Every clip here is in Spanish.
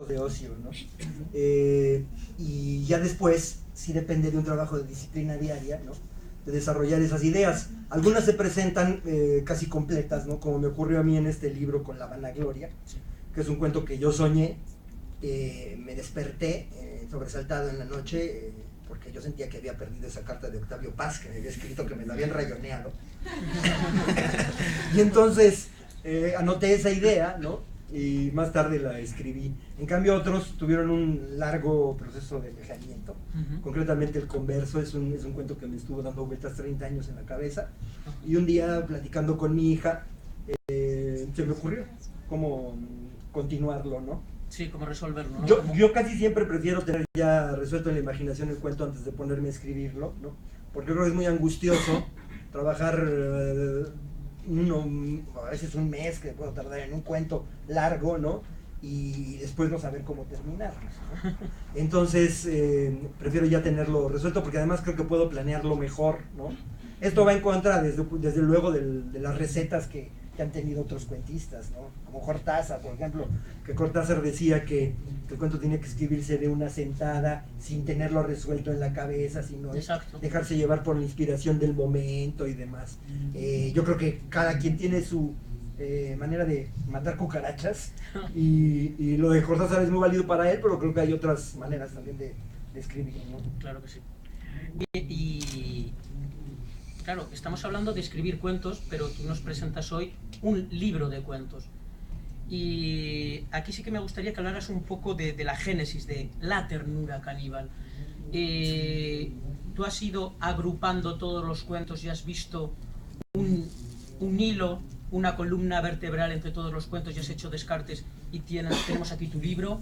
de ocio, ¿no? Y ya después sí depende de un trabajo de disciplina diaria, ¿no? De desarrollar esas ideas. Algunas se presentan casi completas, ¿no? Como me ocurrió a mí en este libro con La Vanagloria, que es un cuento que yo soñé, me desperté sobresaltado en la noche, porque yo sentía que había perdido esa carta de Octavio Paz, que me había escrito que me la habían rayoneado. Y entonces anoté esa idea, ¿no? Y más tarde la escribí. En cambio otros tuvieron un largo proceso de alejamiento. Concretamente El Converso es un cuento que me estuvo dando vueltas 30 años en la cabeza, y un día platicando con mi hija se me ocurrió cómo continuarlo, ¿no? Sí, cómo resolverlo, ¿no? Yo casi siempre prefiero tener ya resuelto en la imaginación el cuento antes de ponerme a escribirlo, ¿no? Porque creo que es muy angustioso trabajar a veces un mes que puedo tardar en un cuento largo, ¿no? Y después no saber cómo terminarlo, ¿no? Entonces prefiero ya tenerlo resuelto, porque además creo que puedo planearlo mejor, ¿no? Esto va en contra desde luego de las recetas que han tenido otros cuentistas, ¿no? Como Cortázar, por ejemplo, que Cortázar decía que el cuento tenía que escribirse de una sentada, sin tenerlo resuelto en la cabeza, sino dejarse llevar por la inspiración del momento y demás. Yo creo que cada quien tiene su manera de matar cucarachas, y lo de Cortázar es muy válido para él, pero creo que hay otras maneras también de escribir, ¿no? Claro que sí. Y claro, estamos hablando de escribir cuentos, pero tú nos presentas hoy un libro de cuentos. Y aquí sí que me gustaría que hablaras un poco de la génesis de La ternura caníbal. Tú has ido agrupando todos los cuentos y has visto un hilo, una columna vertebral entre todos los cuentos, y has hecho descartes y tenemos aquí tu libro.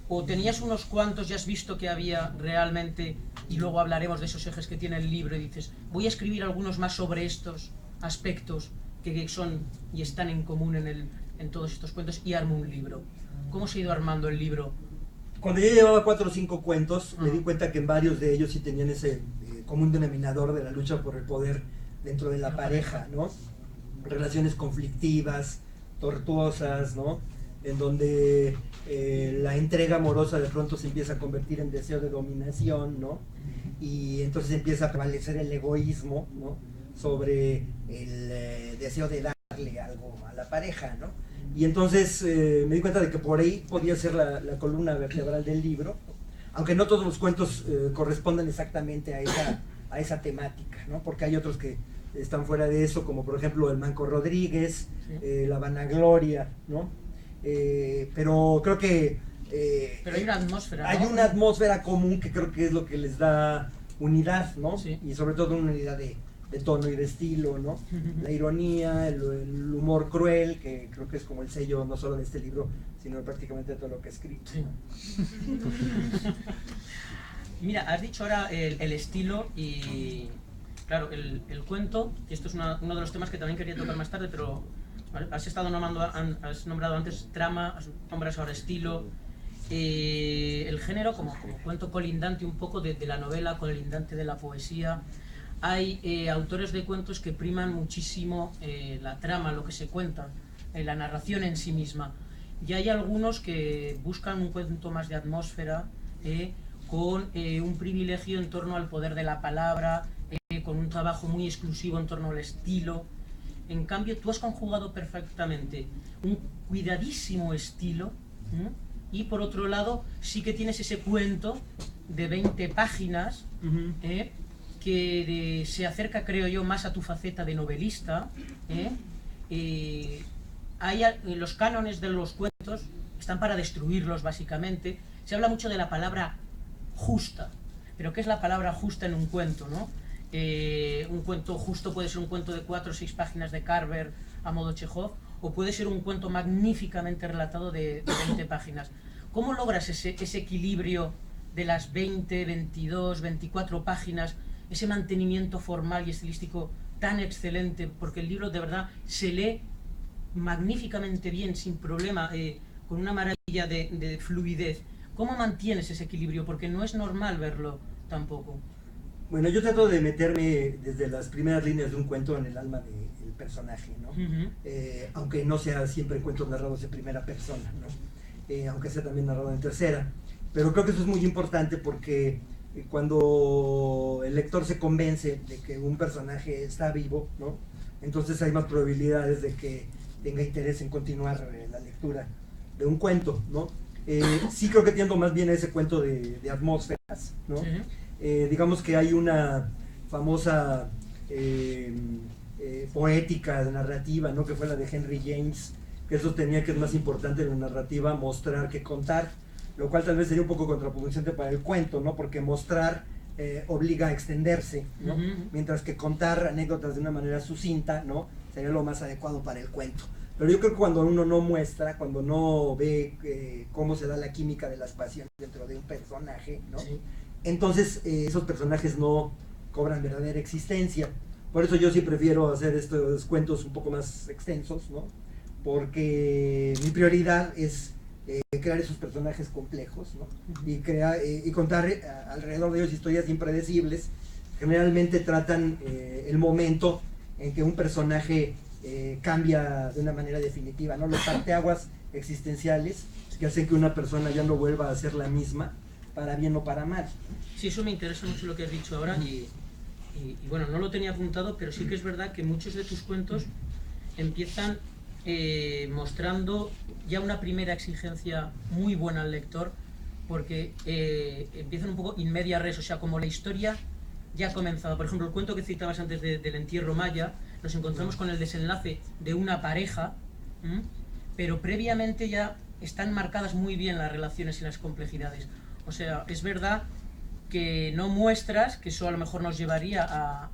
O tenías unos cuantos y has visto que había realmente, y luego hablaremos de esos ejes que tiene el libro, y dices, voy a escribir algunos más sobre estos aspectos que son y están en común en todos estos cuentos, y armo un libro. ¿Cómo se ha ido armando el libro? Cuando yo llevaba 4 o 5 cuentos, me di cuenta que en varios de ellos sí tenían ese común denominador de la lucha por el poder dentro de la pareja, ¿no? Relaciones conflictivas, tortuosas, ¿no? En donde la entrega amorosa de pronto se empieza a convertir en deseo de dominación, ¿no? Y entonces empieza a prevalecer el egoísmo, ¿no? Sobre el deseo de darle algo a la pareja, ¿no? Y entonces me di cuenta de que por ahí podía ser la columna vertebral del libro, aunque no todos los cuentos corresponden exactamente a esa temática, ¿no? Porque hay otros que están fuera de eso, como por ejemplo El Manco Rodríguez, La Vanagloria, ¿no? Pero creo que pero hay una atmósfera, ¿no? Hay una atmósfera común que creo que es lo que les da unidad, ¿no? Sí. Y sobre todo una unidad de tono y de estilo, ¿no? La ironía, el humor cruel, que creo que es como el sello no solo de este libro, sino prácticamente de todo lo que he escrito. Sí. Mira, has dicho ahora el estilo, y claro, el cuento, y esto es uno de los temas que también quería tocar más tarde, pero ¿vale? Has nombrado antes trama, nombras ahora estilo, el género como cuento colindante un poco de la novela, colindante de la poesía. Hay autores de cuentos que priman muchísimo la trama, lo que se cuenta, la narración en sí misma. Y hay algunos que buscan un cuento más de atmósfera, con un privilegio en torno al poder de la palabra, con un trabajo muy exclusivo en torno al estilo. En cambio, tú has conjugado perfectamente un cuidadísimo estilo, y por otro lado sí que tienes ese cuento de 20 páginas, que se acerca, creo yo, más a tu faceta de novelista. Los cánones de los cuentos están para destruirlos, básicamente. Se habla mucho de la palabra justa, pero ¿qué es la palabra justa en un cuento, no? Un cuento justo puede ser un cuento de 4 o 6 páginas de Carver a modo Chekhov, o puede ser un cuento magníficamente relatado de 20 páginas. ¿Cómo logras ese equilibrio de las 20, 22, 24 páginas, ese mantenimiento formal y estilístico tan excelente? Porque el libro de verdad se lee magníficamente bien, sin problema, con una maravilla de fluidez. ¿Cómo mantienes ese equilibrio? Porque no es normal verlo tampoco. Bueno, yo trato de meterme desde las primeras líneas de un cuento en el alma del personaje, ¿no? Aunque no sea siempre cuentos narrados en primera persona, ¿no? aunque sea también narrado en tercera. Pero creo que eso es muy importante porque cuando el lector se convence de que un personaje está vivo, ¿no? Entonces hay más probabilidades de que tenga interés en continuar la lectura de un cuento, ¿no? Sí creo que tiendo más bien a ese cuento de atmósferas, ¿no? Digamos que hay una famosa poética narrativa, ¿no? Que fue la de Henry James, que eso tenía que es más importante en la narrativa mostrar que contar, lo cual tal vez sería un poco contraproducente para el cuento, ¿no? Porque mostrar obliga a extenderse, ¿no? Mientras que contar anécdotas de una manera sucinta, ¿no? Sería lo más adecuado para el cuento. Pero yo creo que cuando uno no muestra, cuando no ve cómo se da la química de las pasiones dentro de un personaje, ¿no? Sí. Entonces esos personajes no cobran verdadera existencia. Por eso yo sí prefiero hacer estos cuentos un poco más extensos, ¿no? Porque mi prioridad es crear esos personajes complejos, ¿no? Y contar alrededor de ellos historias impredecibles. Generalmente tratan el momento en que un personaje cambia de una manera definitiva, ¿no? Los parteaguas existenciales que hacen que una persona ya no vuelva a ser la misma, para bien o para mal. Sí, eso me interesa mucho lo que has dicho ahora y bueno, no lo tenía apuntado, pero sí que es verdad que muchos de tus cuentos empiezan mostrando ya una primera exigencia muy buena al lector, porque empiezan un poco in media res, o sea, como la historia ya ha comenzado. Por ejemplo, el cuento que citabas antes del entierro maya, nos encontramos con el desenlace de una pareja, pero previamente ya están marcadas muy bien las relaciones y las complejidades. O sea, es verdad que no muestras, que eso a lo mejor nos llevaría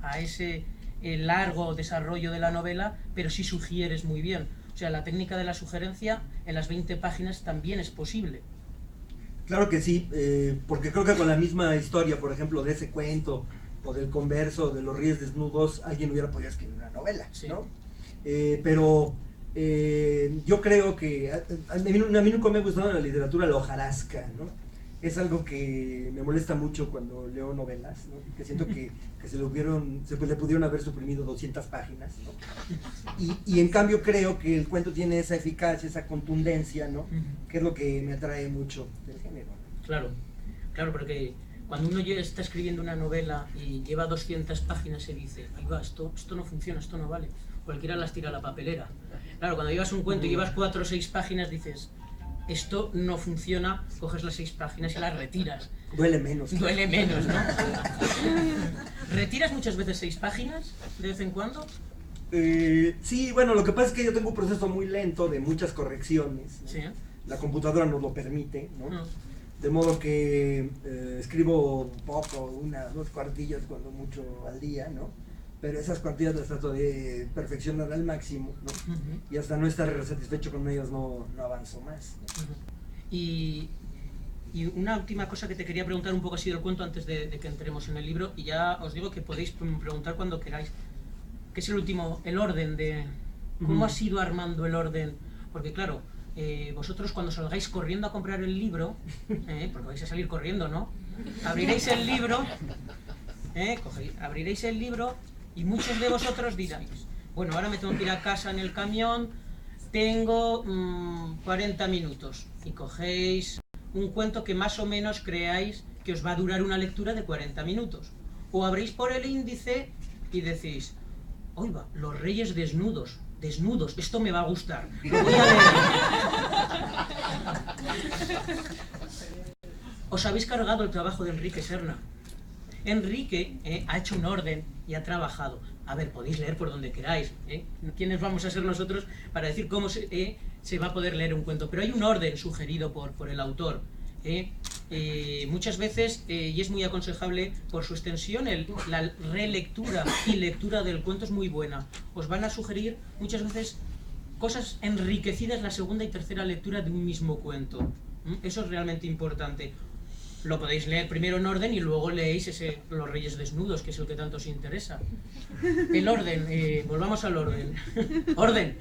a ese largo desarrollo de la novela, pero sí sugieres muy bien. O sea, la técnica de la sugerencia en las 20 páginas también es posible. Claro que sí, porque creo que con la misma historia, por ejemplo, de ese cuento, o del converso, de los ríos desnudos, alguien hubiera podido escribir una novela, sí, ¿no? Pero yo creo que a mí nunca me ha gustado en la literatura la hojarasca, ¿no? Es algo que me molesta mucho cuando leo novelas, ¿no? Que siento que se le pudieron haber suprimido 200 páginas, ¿no? Y en cambio creo que el cuento tiene esa eficacia, esa contundencia, ¿no? Que es lo que me atrae mucho del género. Claro, claro, porque cuando uno está escribiendo una novela y lleva 200 páginas se dice, ahí va, esto no funciona, esto no vale. Cualquiera las tira a la papelera. Claro, cuando llevas un cuento y llevas 4 o 6 páginas dices, esto no funciona, coges las 6 páginas y las retiras. Duele menos. Duele menos, ¿no? ¿Retiras muchas veces 6 páginas de vez en cuando? Sí, bueno, lo que pasa es que yo tengo un proceso muy lento de muchas correcciones, ¿no? Sí. La computadora nos lo permite, ¿no? De modo que escribo poco, 2 cuartillas cuando mucho al día, ¿no? Pero esas cuartillas las trato de perfeccionar al máximo, ¿no? Y hasta no estar satisfecho con ellas no avanzo más, ¿no? Y una última cosa que te quería preguntar un poco así del cuento antes de que entremos en el libro, y ya os digo que podéis preguntar cuando queráis, que es el orden de cómo has ido armando el orden, porque claro, vosotros cuando salgáis corriendo a comprar el libro, porque vais a salir corriendo, ¿no? Abriréis el libro, abriréis el libro y muchos de vosotros diráis, bueno, ahora me tengo que ir a casa en el camión, tengo 40 minutos, y cogéis un cuento que más o menos creáis que os va a durar una lectura de 40 minutos. O abréis por el índice y decís, oiga, los reyes desnudos, esto me va a gustar, lo voy a leer. Os habéis cargado el trabajo de Enrique Serna. Enrique ha hecho un orden y ha trabajado. A ver, podéis leer por donde queráis, ¿Quiénes vamos a ser nosotros para decir cómo se va a poder leer un cuento? Pero hay un orden sugerido por el autor. Muchas veces, y es muy aconsejable por su extensión, la relectura y lectura del cuento es muy buena. Os van a sugerir muchas veces cosas enriquecidas la segunda y tercera lectura de un mismo cuento. Eso es realmente importante. Lo podéis leer primero en orden y luego leéis Los Reyes Desnudos, que es el que tanto os interesa. El orden, volvamos al orden. ¡Orden!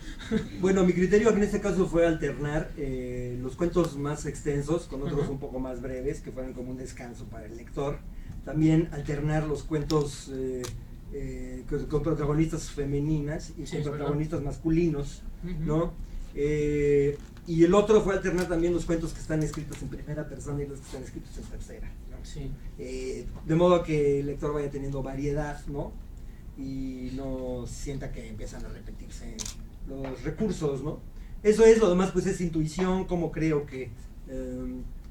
Bueno, mi criterio en este caso fue alternar los cuentos más extensos con otros un poco más breves, que fueran como un descanso para el lector. También alternar los cuentos con protagonistas femeninas y con protagonistas masculinos, ¿no? Y el otro fue alternar también los cuentos que están escritos en primera persona y los que están escritos en tercera, ¿no? Sí. De modo que el lector vaya teniendo variedad, ¿no? Y no sienta que empiezan a repetirse los recursos, ¿no? Eso es, lo demás pues es intuición, como creo que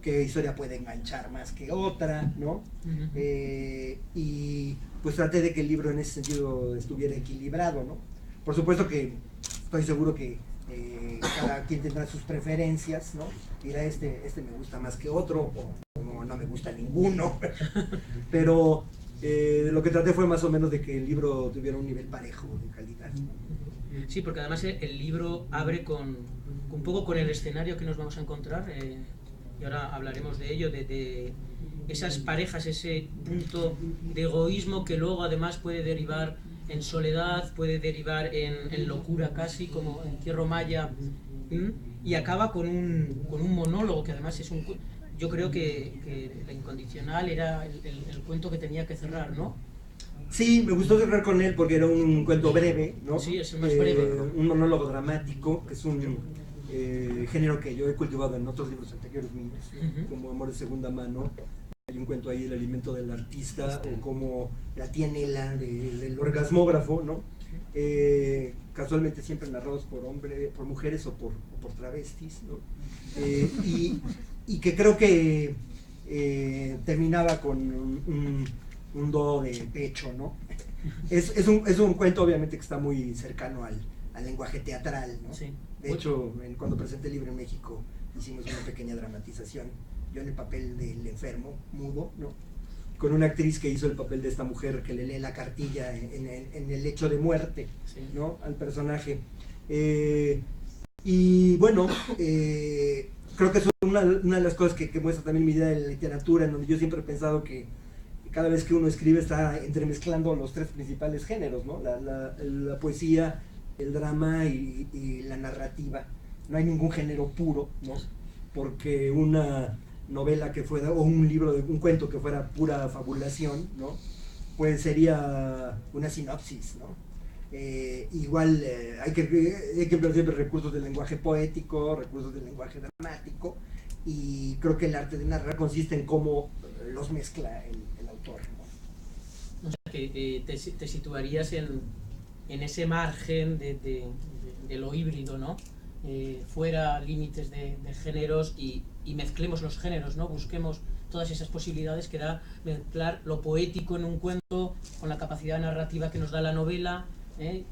qué historia puede enganchar más que otra, ¿no? Y pues traté de que el libro en ese sentido estuviera equilibrado, ¿no? Por supuesto que estoy seguro que cada quien tendrá sus preferencias, ¿no? Dirá, este me gusta más que otro, o no me gusta ninguno, pero lo que traté fue más o menos de que el libro tuviera un nivel parejo de calidad. Sí, porque además el libro abre un poco con el escenario que nos vamos a encontrar, y ahora hablaremos de ello, de esas parejas, ese punto de egoísmo que luego además puede derivar en soledad, puede derivar en locura casi, como en Cierro Maya, y acaba con un monólogo que además es yo creo que La Incondicional era el cuento que tenía que cerrar, ¿no? Sí, me gustó cerrar con él porque era un cuento breve, ¿no? Sí, es el más breve. Un monólogo dramático, que es un género que yo he cultivado en otros libros anteriores míos, como Amor de Segunda Mano. Hay un cuento ahí, El alimento del artista, o como La tienela del orgasmógrafo, ¿no? Casualmente siempre narrados por mujeres o por travestis, ¿no? Y que creo que terminaba con un do de pecho, ¿no? Es un cuento obviamente que está muy cercano al lenguaje teatral, ¿no? Sí. De hecho, cuando presenté el libro en México hicimos una pequeña dramatización, yo en el papel del enfermo, mudo, ¿no? Con una actriz que hizo el papel de esta mujer que le lee la cartilla en el lecho de muerte, sí, ¿no? Al personaje. Y bueno, creo que eso es una de las cosas que muestra también mi idea de la literatura, en donde yo siempre he pensado que cada vez que uno escribe está entremezclando los tres principales géneros, ¿no? La poesía, el drama y la narrativa. No hay ningún género puro, ¿no? Porque una novela que fuera, o un libro, un cuento que fuera pura fabulación, ¿no? Pues sería una sinopsis, ¿no? Igual hay que emplear siempre recursos del lenguaje poético, recursos del lenguaje dramático, y creo que el arte de narrar consiste en cómo los mezcla el autor, ¿no? O sea, que te situarías en ese margen de lo híbrido, ¿no? Fuera límites de géneros y mezclemos los géneros, ¿no? Busquemos todas esas posibilidades que da mezclar lo poético en un cuento con la capacidad narrativa que nos da la novela,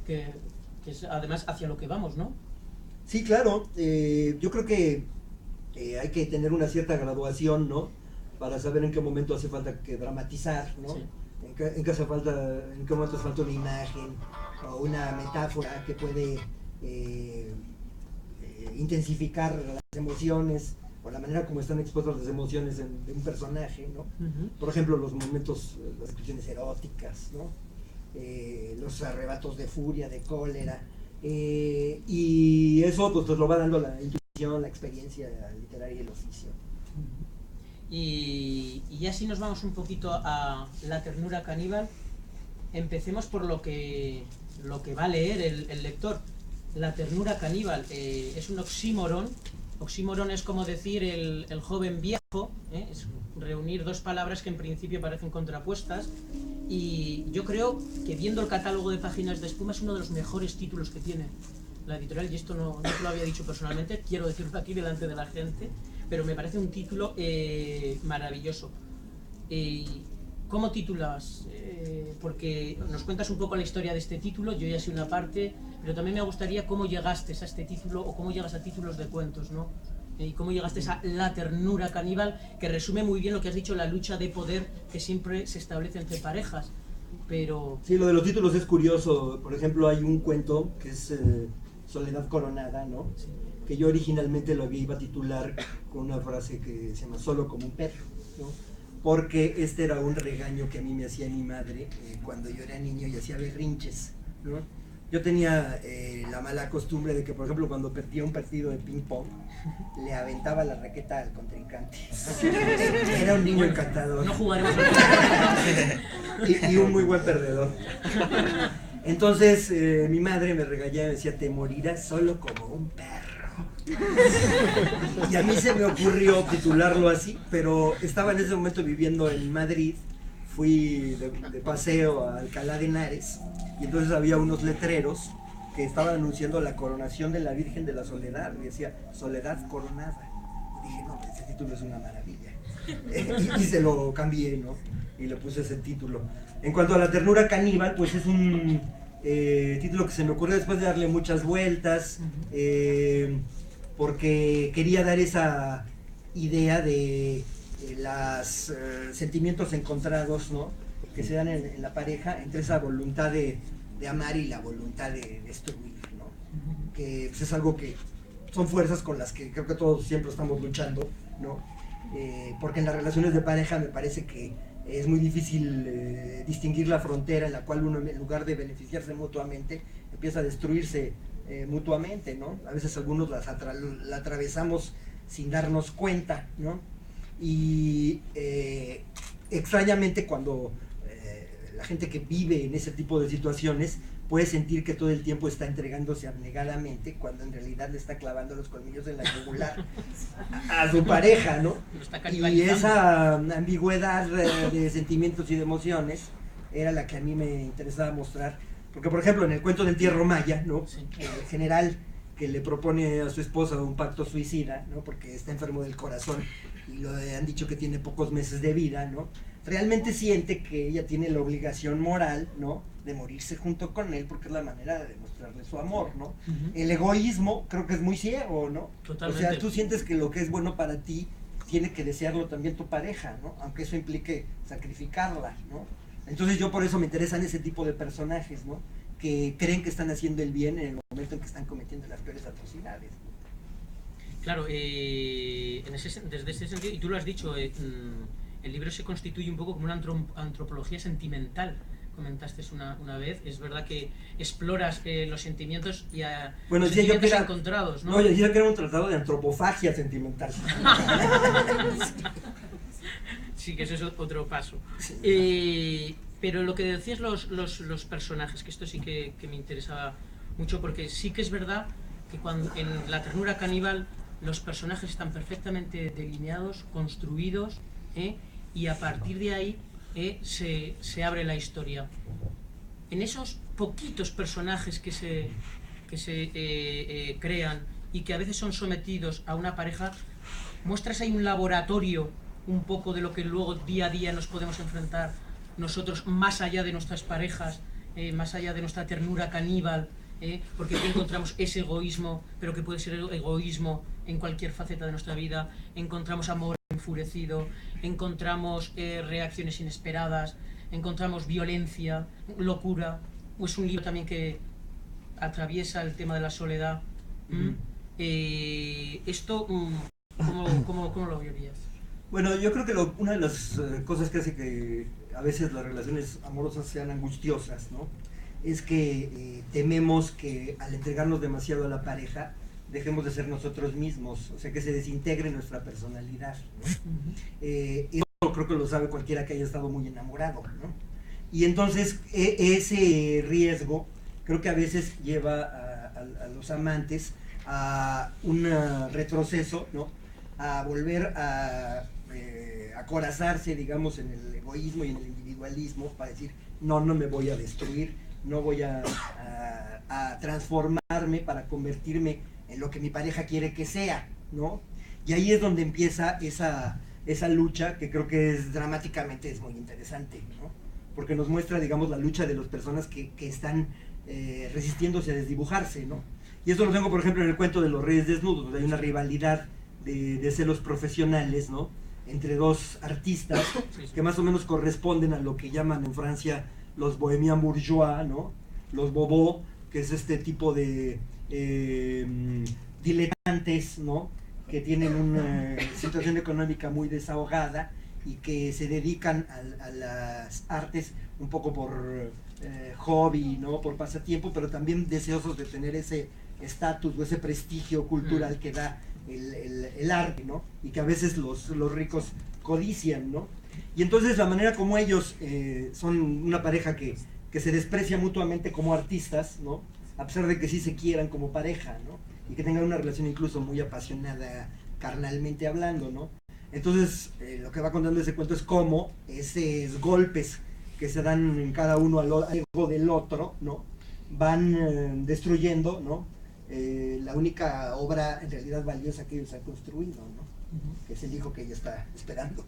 que es además hacia lo que vamos, ¿no? Sí, claro. Yo creo que hay que tener una cierta graduación, ¿no? Para saber en qué momento hace falta que dramatizar, ¿no? Sí. En qué momento hace falta una imagen o una metáfora que puede intensificar las emociones o la manera como están expuestas las emociones de un personaje, ¿no? Por ejemplo, los momentos, las expresiones eróticas, ¿no? Los arrebatos de furia, de cólera, y eso pues lo va dando la intuición, la experiencia literaria y el oficio. Y ya si nos vamos un poquito a La ternura caníbal, empecemos por lo que va a leer el lector. La ternura caníbal es un oxímoron. Oxímoron es como decir el joven viejo, es reunir dos palabras que en principio parecen contrapuestas, y yo creo que viendo el catálogo de Páginas de Espuma es uno de los mejores títulos que tiene la editorial, y esto no te lo había dicho personalmente, quiero decirlo aquí delante de la gente, pero me parece un título maravilloso. ¿Cómo titulas? Porque nos cuentas un poco la historia de este título, yo ya sé una parte, pero también me gustaría cómo llegaste a este título o cómo llegas a títulos de cuentos, ¿no? Y cómo llegaste a La ternura caníbal, que resume muy bien lo que has dicho, la lucha de poder que siempre se establece entre parejas. Pero... Sí, lo de los títulos es curioso. Por ejemplo, hay un cuento que es Soledad Coronada, ¿no? Sí. Que yo originalmente lo iba a titular con una frase que se llama Solo como un perro, ¿no? Porque este era un regaño que a mí me hacía mi madre cuando yo era niño y hacía berrinches, ¿no? Yo tenía la mala costumbre de que, por ejemplo, cuando perdía un partido de ping pong, le aventaba la raqueta al contrincante. Era un niño encantador. No jugaremos y un muy buen perdedor. Entonces mi madre me regañaba y me decía, te morirás solo como un perro. Y a mí se me ocurrió titularlo así, pero estaba en ese momento viviendo en Madrid, fui de paseo a Alcalá de Henares, y entonces había unos letreros que estaban anunciando la coronación de la Virgen de la Soledad, y decía Soledad Coronada. Y dije, no, ese título es una maravilla. Y se lo cambié, ¿no? Y le puse ese título. En cuanto a la ternura caníbal, pues es un título que se me ocurrió después de darle muchas vueltas, porque quería dar esa idea de los sentimientos encontrados, ¿no? Que se dan en la pareja, entre esa voluntad de amar y la voluntad de destruir, ¿no? Que pues, es algo que son fuerzas con las que creo que todos siempre estamos luchando, ¿no? Porque en las relaciones de pareja me parece que es muy difícil distinguir la frontera en la cual uno, en lugar de beneficiarse mutuamente, empieza a destruirse mutuamente, ¿no? A veces algunos la atravesamos sin darnos cuenta, ¿no? Y extrañamente cuando la gente que vive en ese tipo de situaciones puede sentir que todo el tiempo está entregándose abnegadamente, cuando en realidad le está clavando los colmillos en la yugular a su pareja, ¿no? Y esa ambigüedad de sentimientos y de emociones era la que a mí me interesaba mostrar, porque por ejemplo en el cuento del entierro maya, ¿no? El general que le propone a su esposa un pacto suicida, ¿no? Porque está enfermo del corazón y le han dicho que tiene pocos meses de vida, ¿no? Realmente siente que ella tiene la obligación moral, ¿no? De morirse junto con él, porque es la manera de demostrarle su amor, ¿no? El egoísmo creo que es muy ciego, ¿no? Totalmente. O sea, tú sientes que lo que es bueno para ti tiene que desearlo también tu pareja, ¿no? Aunque eso implique sacrificarla, ¿no? Entonces yo por eso me interesan ese tipo de personajes, ¿no? Que creen que están haciendo el bien en el momento en que están cometiendo las peores atrocidades. Claro, desde ese sentido, y tú lo has dicho, el libro se constituye un poco como una antropología sentimental. Comentaste una vez, es verdad que exploras los sentimientos y bueno, sentimientos encontrados, ¿no? No, yo decía que era un tratado de antropofagia sentimental. Sí, que eso es otro paso. Sí. Pero lo que decías los personajes, que esto sí que me interesaba mucho, porque sí que es verdad que cuando en la ternura caníbal los personajes están perfectamente delineados, construidos, y a partir de ahí se abre la historia. En esos poquitos personajes que se crean y que a veces son sometidos a una pareja, muestras ahí un laboratorio un poco de lo que luego día a día nos podemos enfrentar nosotros, más allá de nuestras parejas, más allá de nuestra ternura caníbal, porque aquí encontramos ese egoísmo, pero que puede ser egoísmo en cualquier faceta de nuestra vida. Encontramos amor enfurecido, encontramos reacciones inesperadas, encontramos violencia, locura. Es un libro también que atraviesa el tema de la soledad. Esto, ¿cómo lo verías? Bueno, yo creo que una de las cosas que hace que a veces las relaciones amorosas sean angustiosas, ¿no? Es que tememos que al entregarnos demasiado a la pareja dejemos de ser nosotros mismos, o sea, que se desintegre nuestra personalidad, ¿no? Eso creo que lo sabe cualquiera que haya estado muy enamorado, ¿no? Y entonces ese riesgo creo que a veces lleva a los amantes a un retroceso, ¿no? A volver a acorazarse, digamos, en el egoísmo y en el individualismo, para decir, no me voy a destruir, no voy a transformarme para convertirme en lo que mi pareja quiere que sea, ¿no? Y ahí es donde empieza esa lucha, que creo que dramáticamente es muy interesante, ¿no? Porque nos muestra, digamos, la lucha de las personas que están resistiéndose a desdibujarse, ¿no? Y eso lo tengo, por ejemplo, en el cuento de los Reyes Desnudos, donde hay una rivalidad de celos profesionales, ¿no? Entre dos artistas que más o menos corresponden a lo que llaman en Francia los bohemians bourgeois, ¿no? Los bobos, que es este tipo de diletantes, ¿no? Que tienen una situación económica muy desahogada y que se dedican a las artes un poco por hobby, ¿no? Por pasatiempo, pero también deseosos de tener ese estatus o ese prestigio cultural que da el arte, ¿no? Y que a veces los ricos codician, ¿no? Y entonces la manera como ellos son una pareja que se desprecia mutuamente como artistas, ¿no? A pesar de que sí se quieran como pareja, ¿no? y que tengan una relación incluso muy apasionada carnalmente hablando, ¿no? Entonces, lo que va contando ese cuento es cómo esos golpes que se dan en cada uno al ego del otro, ¿no? Van destruyendo, ¿no? La única obra en realidad valiosa que ellos han construido, ¿no? Que es el hijo que ella está esperando.